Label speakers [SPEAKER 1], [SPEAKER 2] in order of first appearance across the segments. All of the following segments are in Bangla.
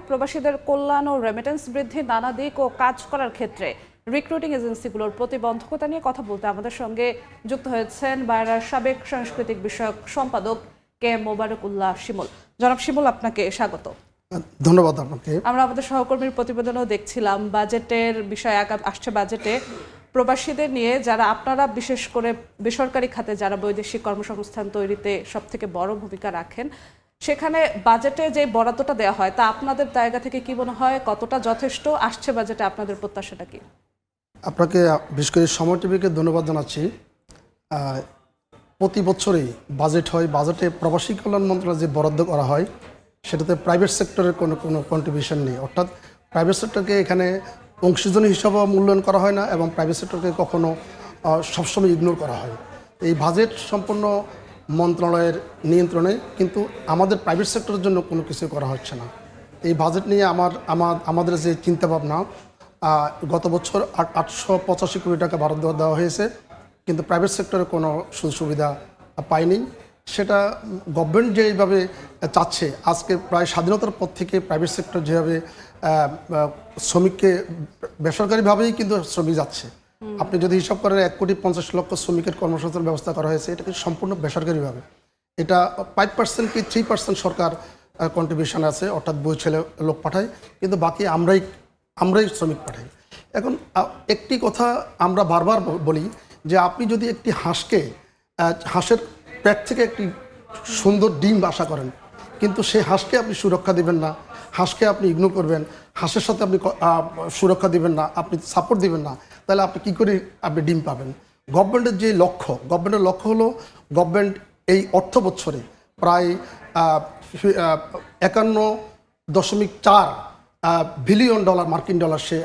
[SPEAKER 1] প্রবাসীদের কল্যাণ ও রেমিটেন্স বৃদ্ধি নানা দিক ও কাজ করার ক্ষেত্রে রিক্রুটিং এজেন্সিগুলোর প্রতিবন্ধকতা নিয়ে কথা বলতে আমাদের সঙ্গে যুক্ত হয়েছেন বায়রার সাবেক সাংস্কৃতিক বিষয়ক সম্পাদক কে মোবারকুল্লাহ শিমুল। জনাব শিমুল, আপনাকে স্বাগত।
[SPEAKER 2] ধন্যবাদ আপনাকে। আমরা
[SPEAKER 1] আমাদের সহকর্মীর প্রতিবেদনও দেখছিলাম, বাজেটের বিষয় আসছে বাজেটে প্রবাসীদের নিয়ে, যারা আপনারা বিশেষ করে বেসরকারি খাতে যারা বৈদেশিক কর্মসংস্থান তৈরিতে সবথেকে বড় ভূমিকা রাখেন, সেখানে বাজেটে যে বরাদ্দটা দেওয়া হয় তা আপনাদের জায়গা থেকে কি মনে হয়, কতটা যথেষ্ট আসছে বাজেটে, আপনাদের প্রত্যাশাটা কি?
[SPEAKER 2] আপনাকে বিশেষ করে সময় টিভিকে ধন্যবাদ জানাচ্ছি। প্রতি বছরই বাজেট হয়, বাজেটে প্রবাসী কল্যাণ মন্ত্রণালয় যে বরাদ্দ করা হয় সেটাতে প্রাইভেট সেক্টরের কোনো কন্ট্রিবিউশন নেই। অর্থাৎ প্রাইভেট সেক্টরকে এখানে অংশীজন হিসাবে মূল্যায়ন করা হয় না এবং প্রাইভেট সেক্টরকে কখনো সবসময় ইগনোর করা হয়। এই বাজেট সম্পূর্ণ মন্ত্রণালয়ের নিয়ন্ত্রণে, কিন্তু আমাদের প্রাইভেট সেক্টরের জন্য কোনো কিছু করা হচ্ছে না। এই বাজেট নিয়ে আমাদের যে চিন্তাভাবনা, গত বছর 885 কোটি টাকা বরাদ্দ দেওয়া হয়েছে, কিন্তু প্রাইভেট সেক্টরে কোনো সুযোগ সুবিধা পায়নি। সেটা গভর্নমেন্ট যেভাবে চাচ্ছে, আজকে প্রায় স্বাধীনতার পর থেকে প্রাইভেট সেক্টর যেভাবে শ্রমিককে বেসরকারিভাবেই কিন্তু শ্রমিক যাচ্ছে। আপনি যদি হিসাব করেন 1,50,00,000 শ্রমিকের কর্মসংস্থান ব্যবস্থা করা হয়েছে, এটা কিন্তু সম্পূর্ণ বেসরকারিভাবে। এটা 5% কি 3% সরকার কন্ট্রিবিউশন আছে, অর্থাৎ বই ছেলে লোক পাঠায়, কিন্তু বাকি আমরাই শ্রমিক পাঠাই। এখন একটি কথা আমরা বারবার বলি যে আপনি যদি একটি হাঁসের পেট থেকে একটি সুন্দর ডিম আশা করেন, কিন্তু সেই হাঁসকে আপনি সুরক্ষা দিবেন না, হাঁসকে আপনি ইগনোর করবেন, হাঁসের সাথে আপনি সুরক্ষা দিবেন না, আপনি সাপোর্ট দিবেন না, তাহলে আপনি কী করে আপনি ডিম পাবেন? গভর্নমেন্টের যে গভর্নমেন্টের লক্ষ্য হলো, গভর্নমেন্ট এই অর্থ বছরে প্রায় 51.4 বিলিয়ন ডলার মার্কিন ডলার সে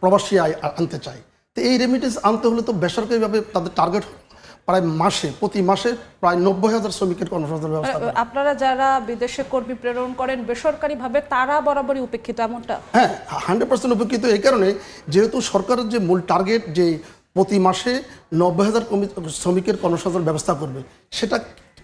[SPEAKER 2] প্রবাসী আয় আনতে চায়। তো এই রেমিটেন্স আনতে হলে তো বেসরকারিভাবে তাদের টার্গেট প্রায় প্রতি মাসে প্রায় 90,000 শ্রমিকের কর্মসংস্থান ব্যবস্থা।
[SPEAKER 1] আপনারা যারা বিদেশে কর্মী প্রেরণ করেন বেসরকারিভাবে, তারা বরাবরই উপেক্ষিত এমনটা?
[SPEAKER 2] হ্যাঁ, 100% উপেক্ষিত। এই কারণে যেহেতু সরকারের যে মূল টার্গেট যে প্রতি মাসে 90,000 শ্রমিকের কর্মসংস্থান ব্যবস্থা করবে, সেটা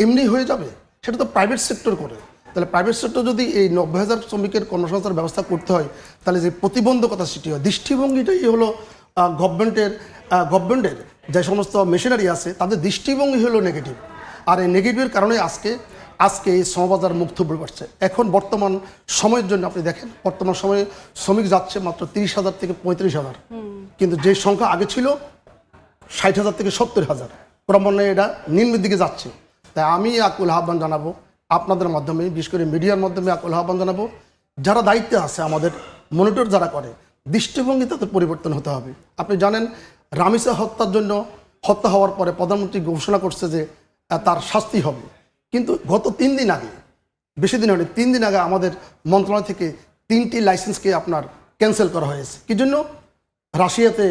[SPEAKER 2] এমনি হয়ে যাবে? সেটা তো প্রাইভেট সেক্টর করে। তাহলে প্রাইভেট সেক্টর যদি এই 90,000 শ্রমিকের কর্মসংস্থান ব্যবস্থা করতে হয়, তাহলে যে প্রতিবন্ধকতা সৃষ্টি হয়, দৃষ্টিভঙ্গিটাই হলো গভর্নমেন্টের যে সমস্ত মেশিনারি আছে তাদের দৃষ্টিভঙ্গি হলো নেগেটিভ। আর এই নেগেটিভের কারণে আজকে এই শ্রমবাজার মুক্ত হয়ে পড়ছে। এখন বর্তমান সময়ের জন্য আপনি দেখেন, বর্তমান সময়ে শ্রমিক যাচ্ছে মাত্র 30,000 থেকে 35,000, কিন্তু যে সংখ্যা আগে ছিল 60,000 থেকে 70,000, ক্রমান্বয়ে এটা নিম্নের দিকে যাচ্ছে। তাই আমি আকুল আহ্বান জানাবো আপনাদের মাধ্যমে, বিশেষ করে মিডিয়ার মাধ্যমে আকুল আহ্বান জানাবো, যারা দায়িত্বে আছে, আমাদের মনিটর যারা করে, দৃষ্টিভঙ্গি তাদের পরিবর্তন হতে হবে। আপনি জানেন, রামিসা হত্যা হওয়ার পরে প্রধানমন্ত্রী ঘোষণা করছে যে তার শাস্তি হবে, কিন্তু গত 3 দিন আগে, বেশি দিন হয়নি, 3 দিন আগে আমাদের মন্ত্রণালয় থেকে 3টি লাইসেন্সকে আপনার ক্যান্সেল করা হয়েছে। কি জন্য? রাশিয়াতে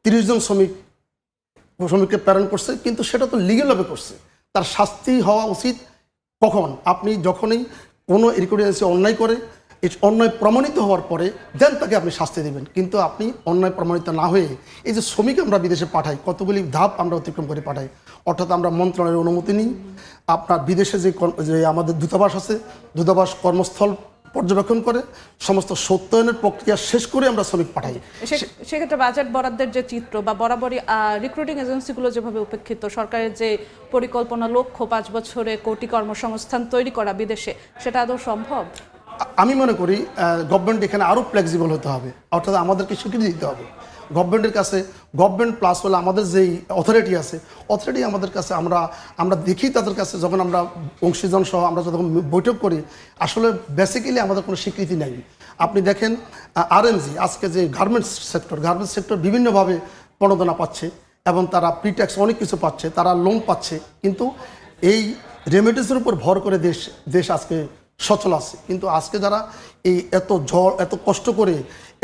[SPEAKER 2] 30 জন শ্রমিককে প্রেরণ করছে, কিন্তু সেটা তো লিগ্যালভাবে করছে। তার শাস্তি হওয়া উচিত কখন? আপনি যখনই কোনো রিকোয়ারমেন্টে অন্যায় করে, এই অন্যায় প্রমাণিত হওয়ার পরে দেন তাকে আপনি শাস্তি দেবেন। কিন্তু আপনি অন্যায় প্রমাণিত না হয়ে, এই যে শ্রমিক আমরা বিদেশে পাঠাই, কতগুলি ধাপ আমরা অতিক্রম করে পাঠাই। অর্থাৎ আমরা মন্ত্রণালয়ের অনুমতি নিই, আপনার বিদেশে যে আমাদের দূতাবাস আছে, দূতাবাস কর্মস্থল পর্যবেক্ষণ করে সমস্ত সত্যায়নের প্রক্রিয়া শেষ করে আমরা শ্রমিক পাঠাই।
[SPEAKER 1] সেক্ষেত্রে বাজেট বরাদ্দের যে চিত্র বা বরাবরই রিক্রুটিং এজেন্সিগুলো যেভাবে উপেক্ষিত, সরকারের যে পরিকল্পনা লক্ষ্য 5 বছরে কোটি কর্মসংস্থান তৈরি করা বিদেশে, সেটা আদৌ সম্ভব?
[SPEAKER 2] আমি মনে করি গভর্নমেন্ট এখানে আরও ফ্লেক্সিবল হতে হবে, অর্থাৎ আমাদেরকে স্বীকৃতি দিতে হবে। গভর্নমেন্টের কাছে, গভর্নমেন্ট প্লাস হলে আমাদের যেই অথরিটি আছে, অথরিটি আমাদের কাছে, আমরা দেখি তাদের কাছে, যখন আমরা অংশীজন সহ আমরা যখন বৈঠক করি, আসলে বেসিক্যালি আমাদের কোনো স্বীকৃতি নেই। আপনি দেখেন আরএমজি, আজকে যে গার্মেন্টস সেক্টর বিভিন্নভাবে প্রণোদনা পাচ্ছে এবং তারা প্রিট্যাক্স অনেক কিছু পাচ্ছে, তারা লোন পাচ্ছে, কিন্তু এই রেমিটেন্সের উপর ভর করে দেশ আজকে সচল আছে। কিন্তু আজকে যারা এই এত কষ্ট করে,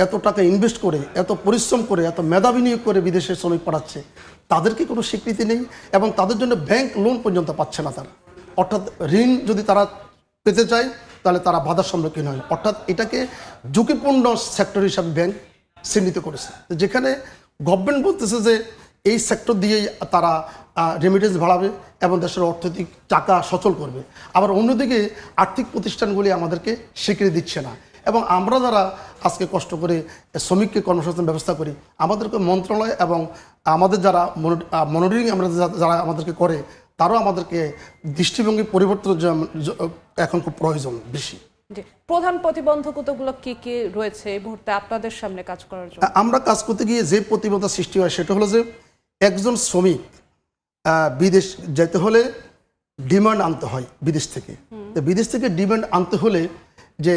[SPEAKER 2] এত টাকা ইনভেস্ট করে, এত পরিশ্রম করে, এত মেধা বিনিয়োগ করে বিদেশে শ্রমিক পাঠাচ্ছে, তাদেরকে কোনো স্বীকৃতি নেই এবং তাদের জন্য ব্যাংক লোন পর্যন্ত পাচ্ছে না তারা। অর্থাৎ ঋণ যদি তারা পেতে চায়, তাহলে তারা বাধার সম্মুখীন হয়। অর্থাৎ এটাকে ঝুঁকিপূর্ণ সেক্টর হিসাবে ব্যাংক চিহ্নিত করেছে, যেখানে গভর্নমেন্ট বলতেছে যে এই সেক্টর দিয়েই তারা রেমিটেন্স বাড়াবে এবং দেশের অর্থনৈতিক চাকা সচল করবে। আবার অন্যদিকে আর্থিক প্রতিষ্ঠানগুলি আমাদেরকে স্বীকৃতি দিচ্ছে না। এবং আমরা যারা আজকে কষ্ট করে শ্রমিককে কর্মসংস্থান ব্যবস্থা করি, আমাদেরকে মন্ত্রণালয় এবং আমাদের যারা মনিটরিং আমরা যারা আমাদেরকে করে, তারাও আমাদেরকে দৃষ্টিভঙ্গি পরিবর্তন এখন খুব প্রয়োজন বেশি।
[SPEAKER 1] জি, প্রধান প্রতিবন্ধকতাগুলো কি কি রয়েছে এই মুহূর্তে আপনাদের সামনে কাজ করার জন্য?
[SPEAKER 2] আমরা কাজ করতে গিয়ে যে প্রতিবন্ধকতা সৃষ্টি হয় সেটা হলো যে একজন শ্রমিক বিদেশ যেতে হলে ডিমান্ড আনতে হয় বিদেশ থেকে। তো বিদেশ থেকে ডিমান্ড আনতে হলে যে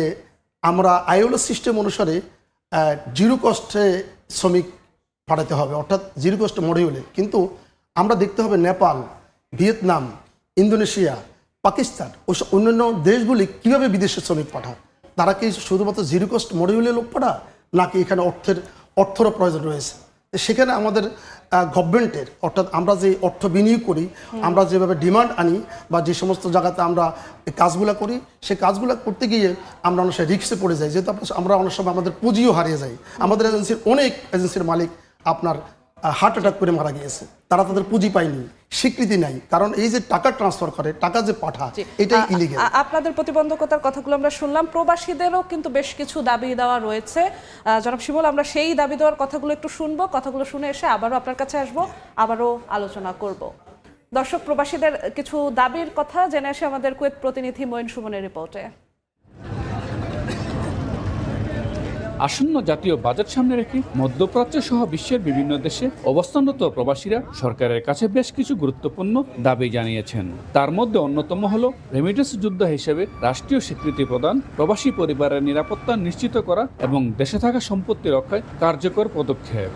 [SPEAKER 2] আমরা আইএলও সিস্টেম অনুসারে জিরো কস্টে শ্রমিক পাঠাতে হবে, অর্থাৎ জিরো কস্ট মডিউলে। কিন্তু আমরা দেখতে হবে নেপাল, ভিয়েতনাম, ইন্দোনেশিয়া, পাকিস্তান ওইসব অন্যান্য দেশগুলি কীভাবে বিদেশে শ্রমিক পাঠায়। তারা কি শুধুমাত্র জিরো কস্ট মডিউলে লোক পাঠায়, নাকি এখানে অর্থেরও প্রয়োজন রয়েছে? সেখানে আমাদের গভর্নমেন্টের, অর্থাৎ আমরা যে অর্থ বিনিয়োগ করি, আমরা যেভাবে ডিমান্ড আনি বা যে সমস্ত জায়গাতে আমরা এই কাজগুলো করি, সেই কাজগুলো করতে গিয়ে আমরা অনেক সময় রিস্কে পড়ে যাই, যেহেতু আমরা অনেক সময় আমাদের পুঁজিও হারিয়ে যাই। আমাদের অনেক এজেন্সির মালিক আপনার হার্ট অ্যাটাক করে মারা গিয়েছে, তারা তাদের পুঁজি পায়নি, স্বীকৃতি নাই, কারণ এই যে টাকা ট্রান্সফার করে, টাকা যে পাঠায়, এটাই ইলিগাল।
[SPEAKER 1] আপনাদের প্রতিবন্ধকতার কথাগুলো আমরা শুনলাম, প্রবাসীদেরও কিন্তু বেশ কিছু দাবি দেওয়া রয়েছে। জনাব শিমুল, আমরা সেই দাবি দেওয়ার কথাগুলো একটু শুনবো, কথাগুলো শুনে এসে আবারও আপনার কাছে আসবো, আবারও আলোচনা করব। দর্শক, প্রবাসীদের কিছু দাবির কথা জেনে আসে আমাদের কুয়েত প্রতিনিধি মঈন সুমনের রিপোর্টে।
[SPEAKER 3] আসন্ন জাতীয় বাজেট সামনে রেখে মধ্যপ্রাচ্য সহ বিশ্বের বিভিন্ন দেশে অবস্থানরত প্রবাসীরা সরকারের কাছে বেশ কিছু গুরুত্বপূর্ণ দাবি জানিয়েছেন। তার মধ্যে অন্যতম হল রেমিটেন্স যোদ্ধা হিসেবে রাষ্ট্রীয় স্বীকৃতি প্রদান, প্রবাসী পরিবারের নিরাপত্তা নিশ্চিত করা এবং দেশে থাকা সম্পত্তি রক্ষায় কার্যকর পদক্ষেপ।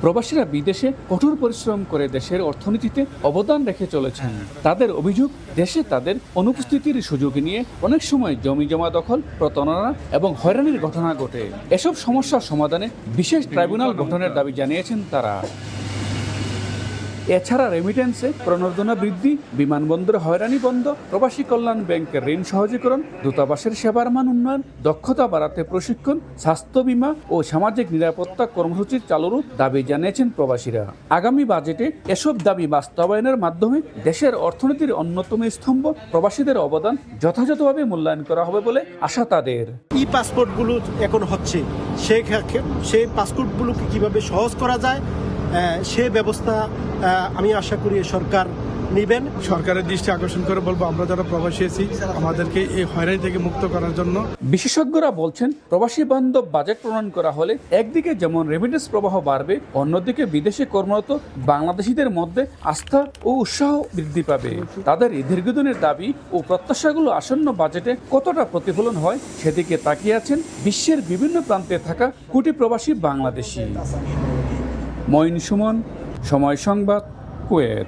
[SPEAKER 3] প্রবাসীরা বিদেশে কঠোর পরিশ্রম করে দেশের অর্থনীতিতে অবদান রেখে চলেছেন। তাদের অভিযোগ, দেশে তাদের অনুপস্থিতির সুযোগ নিয়ে অনেক সময় জমি জমা দখল, প্রতারণা এবং হয়রানির ঘটনা ঘটে। এসব সমস্যার সমাধানে বিশেষ ট্রাইব্যুনাল গঠনের দাবি জানিয়েছেন তারা। এছাড়া রেমিটেন্সে প্রণোদনা বৃদ্ধি, বিমানবন্দরে হয়রানি বন্ধ, প্রবাসী কল্যাণ ব্যাংকের ঋণ সহজীকরণ, দূতাবাসের সেবার মান উন্নয়ন, দক্ষতা বাড়াতে প্রশিক্ষণ, স্বাস্থ্য বীমা ও সামাজিক নিরাপত্তা কর্মসূচি চালুরও দাবি জানিয়েছেন প্রবাসীরা। আগামী বাজেটে এসব দাবি বাস্তবায়নের মাধ্যমে দেশের অর্থনীতির অন্যতম স্তম্ভ প্রবাসীদের অবদান যথাযথভাবে মূল্যায়ন করা হবে বলে আশা তাদের।
[SPEAKER 4] ই পাসপোর্টগুলো এখন হচ্ছে, সেই পাসপোর্টগুলোকে কিভাবে সহজ করা যায় সে ব্যবস্থা আমি আশা করি সরকার নেবেন।
[SPEAKER 5] সরকারের দৃষ্টি আকর্ষণ করে বলবো, আমরা যারা প্রবাসী আছি আমাদেরকে এই হয়রানি থেকে মুক্ত করার জন্য।
[SPEAKER 3] বিশেষজ্ঞরা বলছেন, প্রবাসী বান্ধব বাজেট প্রণয়ন করা হলে একদিকে যেমন রেমিটেন্স প্রবাহ বাড়বে, অন্যদিকে বিদেশে কর্মরত বাংলাদেশিদের মধ্যে আস্থা ও উৎসাহ বৃদ্ধি পাবে। তাদের এই দীর্ঘদিনের দাবি ও প্রত্যাশাগুলো আসন্ন বাজেটে কতটা প্রতিফলন হয় সেদিকে তাকিয়ে আছেন বিশ্বের বিভিন্ন প্রান্তে থাকা কোটি প্রবাসী বাংলাদেশি। মঈন সুমন, সময় সংবাদ, কুয়েত।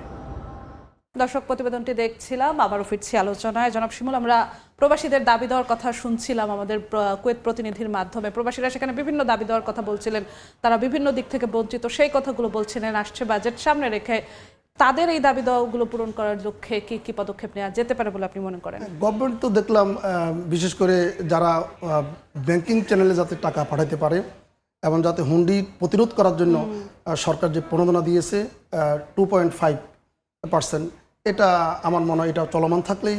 [SPEAKER 1] দর্শক, প্রতিবেদনটি দেখছিলাম, আবারও ফিরছি আলোচনায়। জনাব শিমুল, আমরা প্রবাসীদের দাবি দেওয়ার কথা শুনছিলাম আমাদের কুয়েত প্রতিনিধির মাধ্যমে। প্রবাসীরা সেখানে বিভিন্ন দাবি দেওয়ার কথা বলছিলেন, তারা বিভিন্ন দিক থেকে বঞ্চিত, সেই কথাগুলো বলছিলেন। আসছে বাজেট সামনে রেখে তাদের এই দাবি দেওয়াগুলো পূরণ করার লক্ষ্যে কি কি পদক্ষেপ নেওয়া যেতে পারে বলে আপনি মনে করেন?
[SPEAKER 2] গভর্নমেন্ট তো দেখলাম বিশেষ করে যারা ব্যাংকিং চ্যানেলে যাতে টাকা পাঠাতে পারে এবং যাতে হুন্ডি প্রতিরোধ করার জন্য সরকার যে প্রণোদনা দিয়েছে 2.5%, এটা আমার মনে হয় এটা চলমান থাকলেই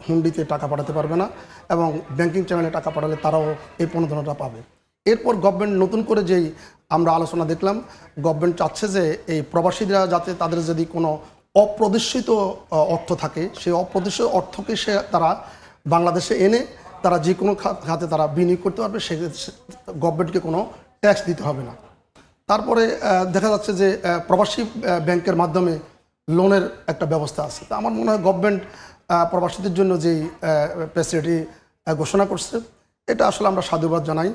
[SPEAKER 2] হুন্ডিতে টাকা পাঠাতে পারবে না, এবং ব্যাংকিং চ্যানেলে টাকা পাঠালে তারাও এই প্রণোদনাটা পাবে। এরপর গভর্নমেন্ট নতুন করে যেই আমরা আলোচনা দেখলাম, গভর্নমেন্ট চাচ্ছে যে এই প্রবাসীরা যাতে তাদের যদি কোনো অপ্রদর্শিত অর্থ থাকে, সেই অপ্রদর্শিত অর্থকে তারা বাংলাদেশে এনে তারা যে কোনো খাতে তারা বিনিয়োগ করতে পারবে, সে গভর্নমেন্টকে কোনো ট্যাক্স দিতে হবে না। তারপরে দেখা যাচ্ছে যে প্রবাসী ব্যাংকের মাধ্যমে লোনের একটা ব্যবস্থা আছে। তো আমার মনে হয় গভর্নমেন্ট প্রবাসীদের জন্য যেই ফ্যাসিলিটি ঘোষণা করছে, এটা আসলে আমরা সাধুবাদ জানাই,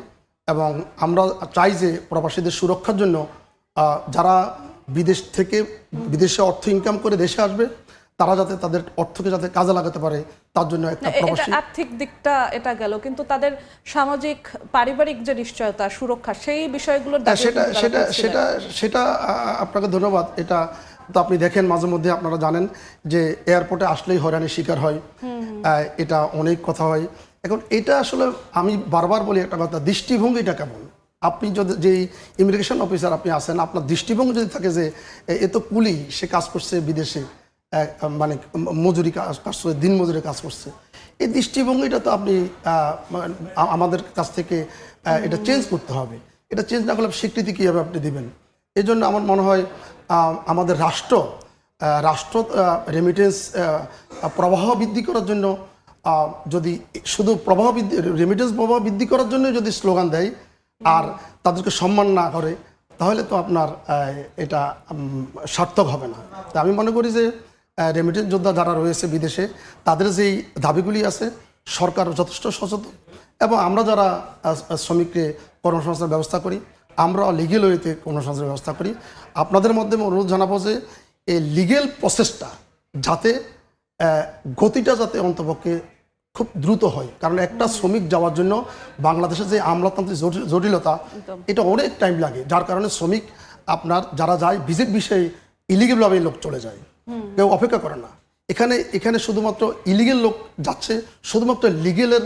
[SPEAKER 2] এবং আমরা চাই যে প্রবাসীদের সুরক্ষার জন্য যারা বিদেশ থেকে বিদেশে অর্থ ইনকাম করে দেশে আসবে, তারা যাতে তাদের অর্থকে যাতে কাজে লাগাতে পারে, তার জন্য একটা প্রবাসী
[SPEAKER 1] আর্থিক দিকটা এটা গেল, কিন্তু তাদের সামাজিক পারিবারিক যে নিশ্চয়তা, সুরক্ষা, সেই বিষয়গুলোর দাবি
[SPEAKER 2] সেটা আপনাকে ধন্যবাদ। এটা তো আপনি দেখেন মাঝে মধ্যে, আপনারা জানেন যে এয়ারপোর্টে আসলেই হয়রানির শিকার হয়, এটা অনেক কথা হয়। এখন এটা আসলে আমি বারবার বলি একটা কথা, দৃষ্টিভঙ্গিটা কেমন। আপনি যদি যেই ইমিগ্রেশন অফিসার আপনি আছেন, আপনার দৃষ্টিভঙ্গি যদি থাকে যে এ তো কুলি, সে কাজ করছে বিদেশে, মানে মজুরি কাজ করছে, দিন মজুরি কাজ করছে। এই দৃষ্টিভঙ্গিটা তো আপনি আমাদের কাছ থেকে এটা চেঞ্জ করতে হবে। এটা চেঞ্জ না করলে স্বীকৃতি কীভাবে আপনি দিবেন? এই জন্য আমার মনে হয় আমাদের রাষ্ট্র রেমিটেন্স প্রবাহ বৃদ্ধি করার জন্য যদি শুধু রেমিটেন্স প্রবাহ বৃদ্ধি করার জন্য যদি স্লোগান দেয় আর তাদেরকে সম্মান না করে, তাহলে তো আপনার এটা সার্থক হবে না। তা আমি মনে করি যে রেমিটেন্স যোদ্ধা যারা রয়েছে বিদেশে, তাদের যেই দাবিগুলি আছে, সরকার যথেষ্ট সচেতন, এবং আমরা যারা শ্রমিককে কর্মসংস্থানের ব্যবস্থা করি, আমরা লিগেল ওয়েতে কর্মসংস্থানের ব্যবস্থা করি। আপনাদের মাধ্যমে অনুরোধ জানাবো যে এই লিগেল প্রসেসটা যাতে গতিটা যাতে অন্তপক্ষে খুব দ্রুত হয়। কারণ একটা শ্রমিক যাওয়ার জন্য বাংলাদেশে যে আমলাতান্ত্রিক জটিলতা, এটা অনেক টাইম লাগে, যার কারণে শ্রমিক আপনার যারা যায় ভিজিট বিষয়ে ইলিগেলভাবে লোক চলে যায়, কেউ অপেক্ষা করে না। এখানে শুধুমাত্র ইলিগেল লোক যাচ্ছে, শুধুমাত্র লিগেলের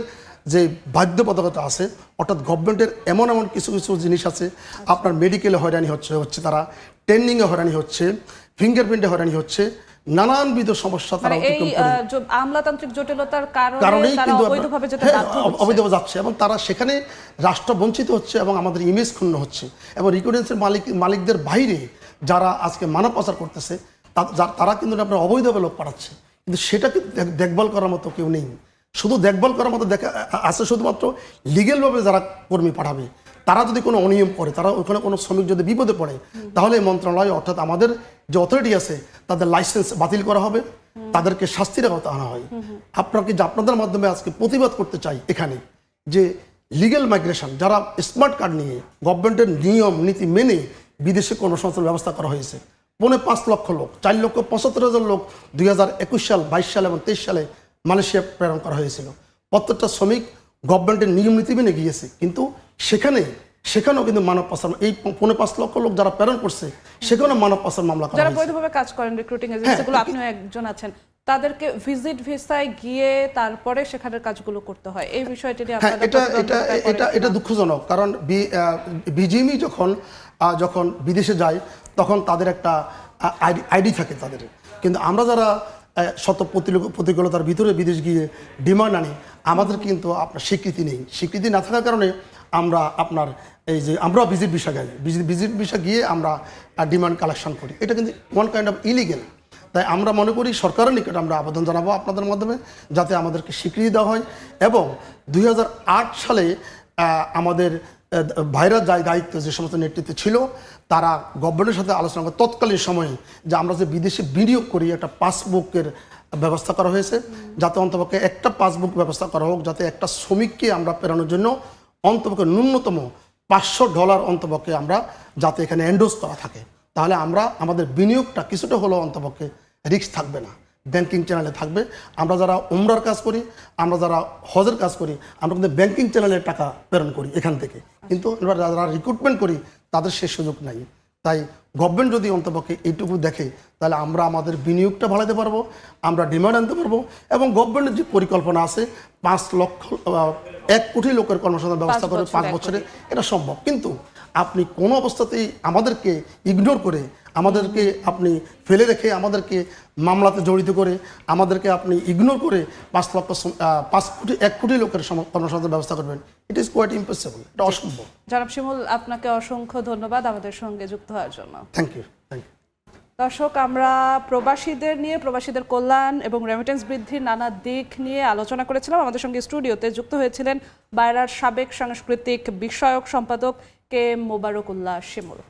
[SPEAKER 2] যে বাধ্যবাধকতা আছে, অর্থাৎ গভর্নমেন্টের এমন কিছু জিনিস আছে, আপনার মেডিকেলে হয়রানি হচ্ছে তারা, ট্রেনিংয়ে হয়রানি হচ্ছে, ফিঙ্গারপ্রিন্টে হয়রানি হচ্ছে, নানানবিধ সমস্যা তারা অতিক্রম করে।
[SPEAKER 1] আমলাতান্ত্রিক জটিলতার কারণেই
[SPEAKER 2] কিন্তু
[SPEAKER 1] অবৈধভাবে
[SPEAKER 2] অবৈধভাবে যাচ্ছে, এবং তারা সেখানে রাষ্ট্র বঞ্চিত হচ্ছে এবং আমাদের ইমেজ ক্ষুণ্ণ হচ্ছে। এবং রিকোয়েন্সের মালিকদের বাইরে যারা আজকে মানব পাচার করতেছে, তারা কিন্তু আপনার অবৈধভাবে লোক পাঠাচ্ছে, কিন্তু সেটাকে দেখভাল করার মতো কেউ নেই। শুধু দেখভাল করার মতো আছে শুধুমাত্র লিগেলভাবে যারা কর্মী পাঠাবে, তারা যদি কোনো অনিয়ম করে, তারা ওখানে কোনো শ্রমিক যদি বিপদে পড়ে, তাহলে মন্ত্রণালয় অর্থাৎ আমাদের যে অথরিটি আছে তাদের লাইসেন্স বাতিল করা হবে, তাদেরকে শাস্তির আওতায় আনা হয়। আপনাদের মাধ্যমে আজকে প্রতিবাদ করতে চাই এখানে যে লিগেল মাইগ্রেশন, যারা স্মার্ট কার্ড নিয়ে গভর্নমেন্টের নিয়ম নীতি মেনে বিদেশে কর্মসংস্থানের ব্যবস্থা করা হয়েছে, 5.5 লক্ষ লোক, 4,75,000 লোক 2021 সাল, 22 সাল এবং 23 সালে মালয়েশিয়া প্রেরণ করা হয়েছিল। প্রত্যেকটা শ্রমিক গভর্নমেন্টের নিয়ম নীতি মেনে গিয়েছে, কিন্তু সেখানেও কিন্তু মানব পাচার, এই 5.5 লক্ষ লোক যারা প্রেরণ করছে, সেখানেও মানব পাচার মামলা করা
[SPEAKER 1] যারা
[SPEAKER 2] হয়েছে।
[SPEAKER 1] বৈধভাবে কাজ করেন রিক্রুটিং এজেন্সিগুলো, আপনিও একজন আছেন, তাদেরকে ভিজিট ভিসায় গিয়ে তারপরে সেখানের কাজগুলো করতে হয়। এই বিষয়টি নিয়ে
[SPEAKER 2] এটা দুঃখজনক, কারণ বিজিএমই যখন বিদেশে যায় তখন তাদের একটা আইডি থাকে তাদের, কিন্তু আমরা যারা শত প্রতিকূলতার ভিতরে বিদেশ গিয়ে ডিমান্ড আনি, আমাদের কিন্তু আপনার স্বীকৃতি না থাকার কারণে আমরা ভিজিট ভিসা গিয়ে আমরা ডিমান্ড কালেকশন করি। এটা কিন্তু ওয়ান কাইন্ড অফ ইলিগেল। তাই আমরা মনে করি সরকারের নিকট আমরা আবেদন জানাবো আপনাদের মাধ্যমে, যাতে আমাদেরকে স্বীকৃতি দেওয়া হয়। এবং 2008 সালে আমাদের ভাইরা দায়িত্ব যে সমস্ত নেতৃত্বে ছিল, তারা গভর্নমেন্টের সাথে আলোচনা করে তৎকালীন সময়ে যে আমরা যে বিদেশে বিনিয়োগ করি, একটা পাসবুকের ব্যবস্থা করা হয়েছে, যাতে অন্তপক্ষে একটা পাসবুক ব্যবস্থা করা হোক, যাতে একটা শ্রমিককে আমরা প্রেরণের জন্য অন্তপক্ষে ন্যূনতম $500 অন্তপক্ষে আমরা যাতে এখানে এন্ডোজ করা থাকে, তাহলে আমাদের বিনিয়োগটা কিছুটা হলেও অন্তপক্ষে রিস্ক থাকবে না, ব্যাংকিং চ্যানেলে থাকবে। আমরা যারা উমরার কাজ করি, আমরা যারা হজের কাজ করি, আমরা কিন্তু ব্যাংকিং চ্যানেলে টাকা প্রেরণ করি এখান থেকে, কিন্তু যারা রিক্রুটমেন্ট করি তাদের সে সুযোগ নাই। তাই গভর্নমেন্ট যদি অন্তপক্ষে এইটুকু দেখে, তাহলে আমরা আমাদের বিনিয়োগটা বাড়াতে পারবো, আমরা ডিমান্ড আনতে পারবো, এবং গভর্নমেন্টের যে পরিকল্পনা আছে 1 কোটি লোকের কর্মসংস্থান ব্যবস্থা করে 5 বছরে, এটা সম্ভব। কিন্তু আপনি কোনো অবস্থাতেই আমাদেরকে ইগনোর করে, আমাদেরকে আপনি ফেলে রেখে, আমাদেরকে মামলাতে জড়িত করে, আমাদেরকে আপনি ইগনোর করে 1 কোটি লোকের কর্মসংস্থানের ব্যবস্থা করবেন, ইট ইজ কোয়াইট ইম্পসিবল, এটা অসম্ভব।
[SPEAKER 1] জনাব শিমুল, আপনাকে অসংখ্য ধন্যবাদ আমাদের সঙ্গে যুক্ত হওয়ার জন্য।
[SPEAKER 2] Thank you.
[SPEAKER 1] দর্শক, আমরা প্রবাসীদের কল্যাণ এবং রেমিটেন্স বৃদ্ধির নানা দিক নিয়ে আলোচনা করেছিলাম। আমাদের সঙ্গে স্টুডিওতে যুক্ত হয়েছিলেন বায়রার সাবেক সাংস্কৃতিক বিষয়ক সম্পাদক কে মোবারকুল্লাহ শিমুল।